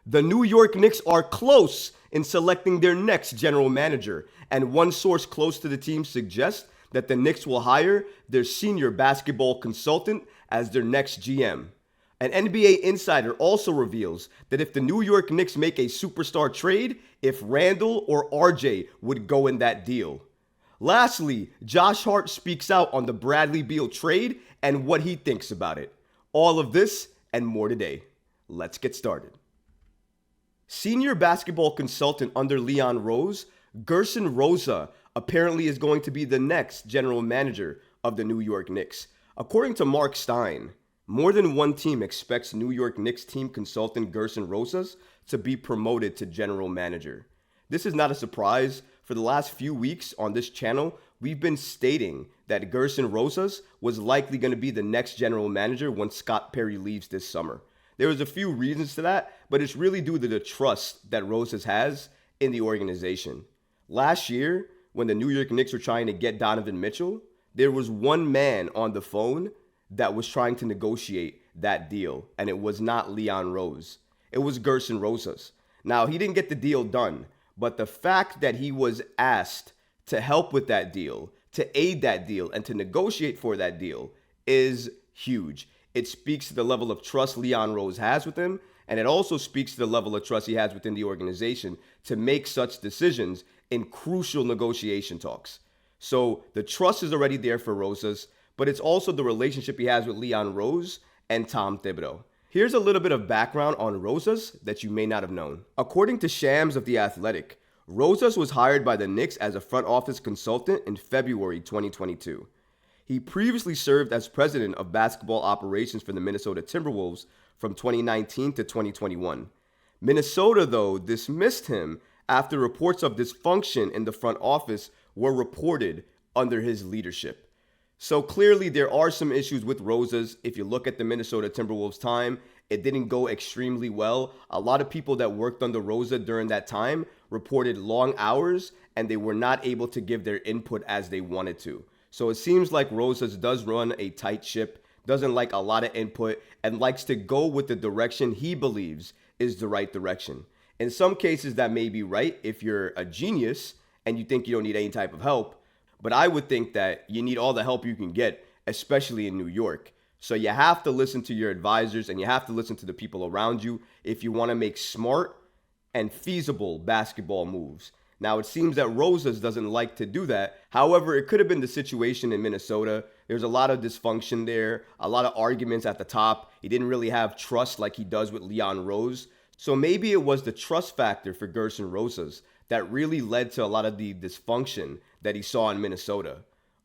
The New York Knicks are close in selecting their next general manager, and one source close to the team suggests that the Knicks will hire their senior basketball consultant as their next GM. An NBA insider also reveals that if the New York Knicks make a superstar trade, if Randle or RJ would go in that deal. Lastly, Josh Hart speaks out on the Bradley Beal trade and what he thinks about it. All of this and more today. Let's get started. Senior basketball consultant under Leon Rose, Gersson Rosas apparently is going to be the next general manager of the New York Knicks. According to Mark Stein, more than one team expects New York Knicks team consultant Gersson Rosas to be promoted to general manager. This is not a surprise. For the last few weeks on this channel, we've been stating that Gersson Rosas was likely going to be the next general manager when Scott Perry leaves this summer. There was a few reasons to that, but it's really due to the trust that Rosas has in the organization. Last year, when the New York Knicks were trying to get Donovan Mitchell, there was one man on the phone that was trying to negotiate that deal, and it was not Leon Rose. It was Gersson Rosas. Now, he didn't get the deal done, but the fact that he was asked to help with that deal, to aid that deal, and to negotiate for that deal is huge. It speaks to the level of trust Leon Rose has with him, and it also speaks to the level of trust he has within the organization to make such decisions in crucial negotiation talks. So the trust is already there for Rosas, but it's also the relationship he has with Leon Rose and Tom Thibodeau. Here's a little bit of background on Rosas that you may not have known. According to Shams of The Athletic, Rosas was hired by the Knicks as a front office consultant in February 2022. He previously served as president of basketball operations for the Minnesota Timberwolves from 2019 to 2021. Minnesota, though, dismissed him after reports of dysfunction in the front office were reported under his leadership. So clearly there are some issues with Rosas. If you look at the Minnesota Timberwolves time, it didn't go extremely well. A lot of people that worked under Rosa during that time reported long hours, and they were not able to give their input as they wanted to. So it seems like Rosas does run a tight ship, doesn't like a lot of input, and likes to go with the direction he believes is the right direction. In some cases, that may be right if you're a genius and you think you don't need any type of help. But I would think that you need all the help you can get, especially in New York. So you have to listen to your advisors and you have to listen to the people around you if you want to make smart and feasible basketball moves. Now, it seems that Rosas doesn't like to do that. However, it could have been the situation in Minnesota. There's a lot of dysfunction there, a lot of arguments at the top. He didn't really have trust like he does with Leon Rose. So maybe it was the trust factor for Gersson Rosas that really led to a lot of the dysfunction that he saw in Minnesota.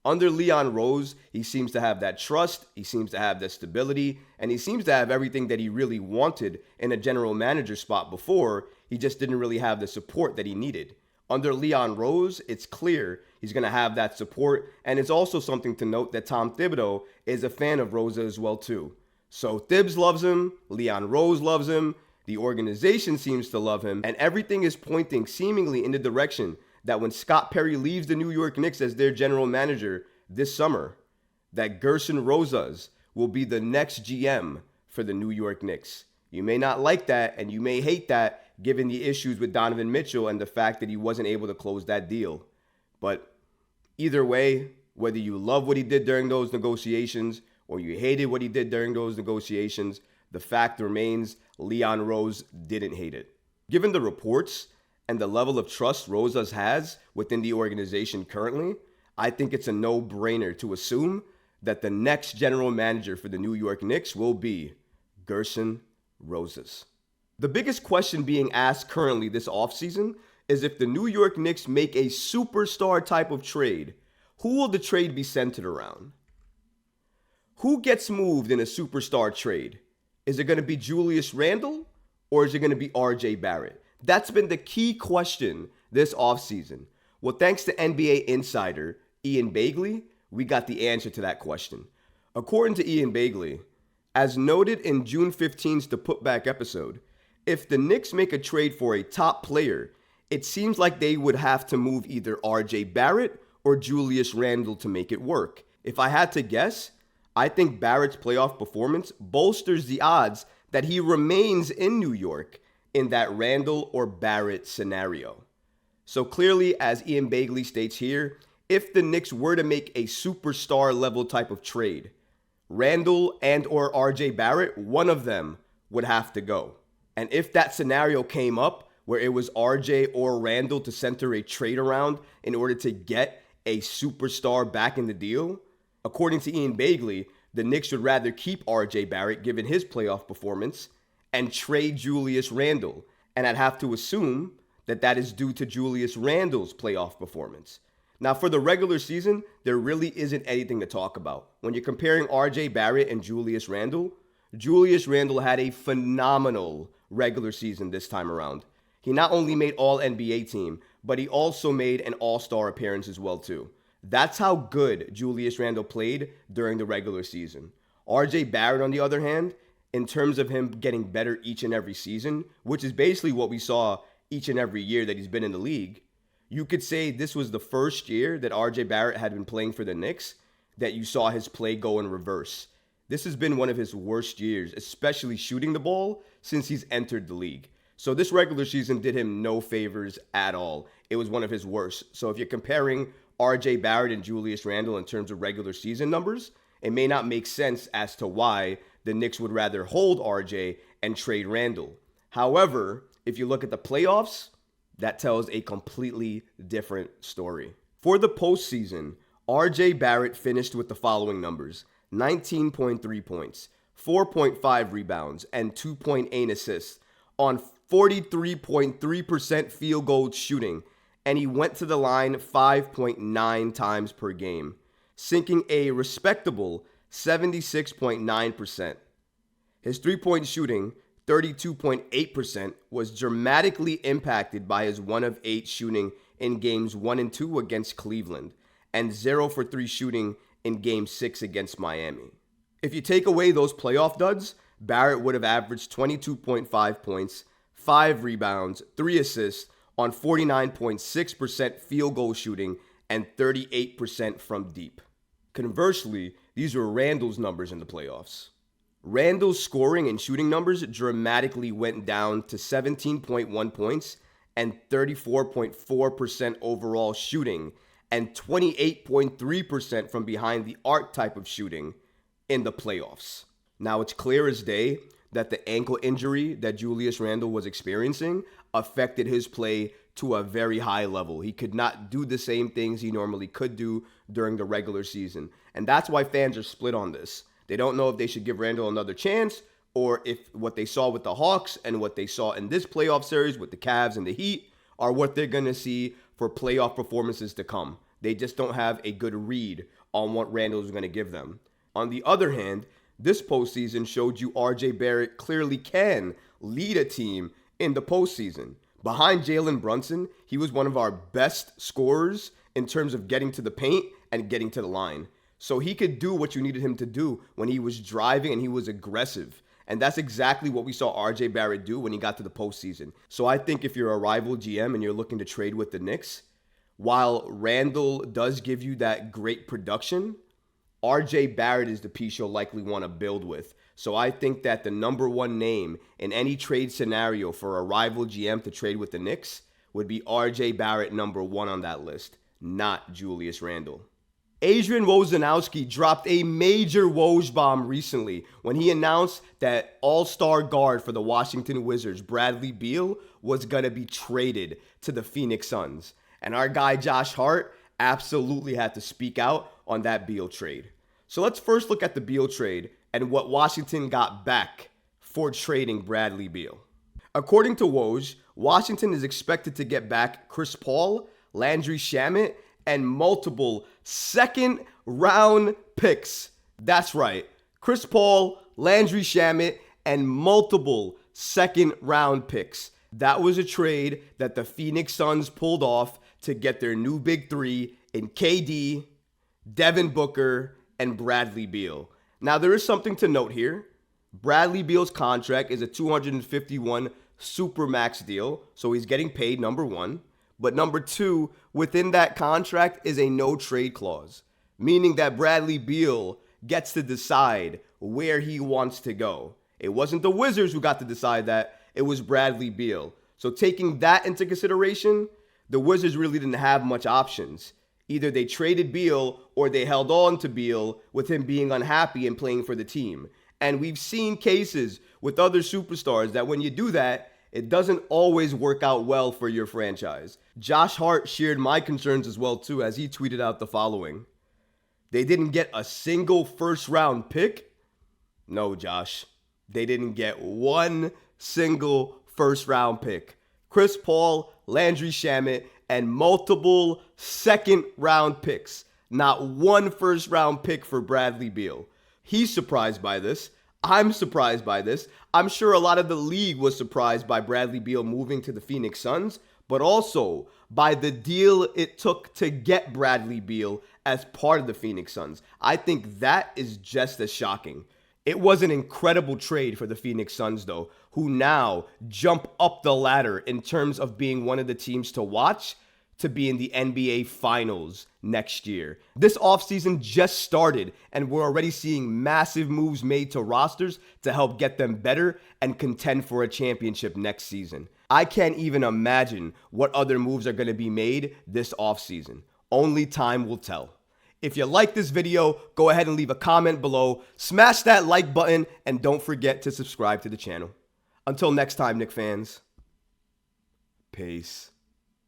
Under Leon Rose, he seems to have that trust, he seems to have that stability, and he seems to have everything that he really wanted in a general manager spot before. He just didn't really have the support that he needed. Under Leon Rose, it's clear he's going to have that support, and it's also something to note that Tom Thibodeau is a fan of Rosa as well too. So Thibs loves him, Leon Rose loves him, the organization seems to love him, and everything is pointing seemingly in the direction that when Scott Perry leaves the New York Knicks as their general manager this summer, that Gersson Rosas will be the next GM for the New York Knicks. You may not like that, and you may hate that, given the issues with Donovan Mitchell and the fact that he wasn't able to close that deal. But either way, whether you love what he did during those negotiations or you hated what he did during those negotiations, the fact remains Leon Rose didn't hate it. Given the reports and the level of trust Rosas has within the organization currently, I think it's a no-brainer to assume that the next general manager for the New York Knicks will be Gersson Rosas. The biggest question being asked currently this offseason is if the New York Knicks make a superstar type of trade, who will the trade be centered around? Who gets moved in a superstar trade? Is it going to be Julius Randle or is it going to be RJ Barrett? That's been the key question this offseason. Well, thanks to NBA insider Ian Begley, we got the answer to that question. According to Ian Begley, as noted in June 15's The Putback episode, if the Knicks make a trade for a top player, it seems like they would have to move either RJ Barrett or Julius Randle to make it work. If I had to guess, I think Barrett's playoff performance bolsters the odds that he remains in New York, in that Randle or Barrett scenario. So clearly, as Ian Begley states here, if the Knicks were to make a superstar level type of trade, Randle and or RJ Barrett, one of them would have to go. And if that scenario came up where it was RJ or Randle to center a trade around in order to get a superstar back in the deal, according to Ian Begley, the Knicks would rather keep RJ Barrett given his playoff performance and trade Julius Randle. And I'd have to assume that that is due to Julius Randle's playoff performance. Now, for the regular season, there really isn't anything to talk about. When you're comparing RJ Barrett and Julius Randle had a phenomenal regular season this time around. He not only made All-NBA team, but he also made an All-Star appearance as well too. That's how good Julius Randle played during the regular season. RJ Barrett, on the other hand, in terms of him getting better each and every season, which is basically what we saw each and every year that he's been in the league, you could say this was the first year that RJ Barrett had been playing for the Knicks that you saw his play go in reverse. This has been one of his worst years, especially shooting the ball, since he's entered the league. So this regular season did him no favors at all. It was one of his worst. So if you're comparing RJ Barrett and Julius Randle in terms of regular season numbers, it may not make sense as to why the Knicks would rather hold RJ and trade Randle. However, if you look at the playoffs, that tells a completely different story. For the postseason, RJ Barrett finished with the following numbers: 19.3 points, 4.5 rebounds, and 2.8 assists on 43.3% field goal shooting, and he went to the line 5.9 times per game, sinking a respectable 76.9%. His three-point shooting, 32.8%, was dramatically impacted by his 1 of 8 shooting in games 1 and 2 against Cleveland, and 0 for 3 shooting in game 6 against Miami. If you take away those playoff duds, Barrett would have averaged 22.5 points, 5 rebounds, 3 assists on 49.6% field goal shooting and 38% from deep. Conversely, these were Randle's numbers in the playoffs. Randle's scoring and shooting numbers dramatically went down to 17.1 points and 34.4% overall shooting and 28.3% from behind the arc type of shooting in the playoffs. Now, it's clear as day that the ankle injury that Julius Randle was experiencing affected his play to a very high level. He could not do the same things he normally could do during the regular season. And that's why fans are split on this. They don't know if they should give Randle another chance, or if what they saw with the Hawks and what they saw in this playoff series with the Cavs and the Heat are what they're going to see for playoff performances to come. They just don't have a good read on what Randle is going to give them. On the other hand, this postseason showed you RJ Barrett clearly can lead a team in the postseason. Behind Jalen Brunson, he was one of our best scorers in terms of getting to the paint and getting to the line. So he could do what you needed him to do when he was driving and he was aggressive. And that's exactly what we saw RJ Barrett do when he got to the postseason. So I think if you're a rival GM and you're looking to trade with the Knicks, while Randle does give you that great production, RJ Barrett is the piece you'll likely want to build with. So I think that the number one name in any trade scenario for a rival GM to trade with the Knicks would be RJ Barrett, number one on that list, not Julius Randle. Adrian Wojnarowski dropped a major Woj bomb recently when he announced that all-star guard for the Washington Wizards, Bradley Beal, was going to be traded to the Phoenix Suns. And our guy Josh Hart absolutely had to speak out on that Beal trade. So let's first look at the Beal trade and what Washington got back for trading Bradley Beal. According to Woj, Washington is expected to get back Chris Paul, Landry Shamet, and multiple second-round picks. That's right. Chris Paul, Landry Shamet, and multiple second-round picks. That was a trade that the Phoenix Suns pulled off to get their new big three in KD, Devin Booker, and Bradley Beal. Now, there is something to note here. Bradley Beal's contract is a $251 Supermax deal, so he's getting paid, number one. But number two, within that contract is a no-trade clause, meaning that Bradley Beal gets to decide where he wants to go. It wasn't the Wizards who got to decide that. it was Bradley Beal. So taking that into consideration, the Wizards really didn't have much options. Either they traded Beal or they held on to Beal with him being unhappy and playing for the team. And we've seen cases with other superstars that when you do that, it doesn't always work out well for your franchise. Josh Hart shared my concerns as well too, as he tweeted out the following. They didn't get a single first-round pick? No, Josh. They didn't get one single first-round pick. Chris Paul, Landry Shamet, and multiple second-round picks. Not one first-round pick for Bradley Beal. He's surprised by this. I'm surprised by this. I'm sure a lot of the league was surprised by Bradley Beal moving to the Phoenix Suns, but also by the deal it took to get Bradley Beal as part of the Phoenix Suns. I think that is just as shocking. It was an incredible trade for the Phoenix Suns, though, who now jump up the ladder in terms of being one of the teams to watch to be in the NBA Finals next year. This offseason just started, and we're already seeing massive moves made to rosters to help get them better and contend for a championship next season. I can't even imagine what other moves are going to be made this offseason. Only time will tell. If you like this video, go ahead and leave a comment below, smash that like button, and don't forget to subscribe to the channel. Until next time, Knicks fans, peace.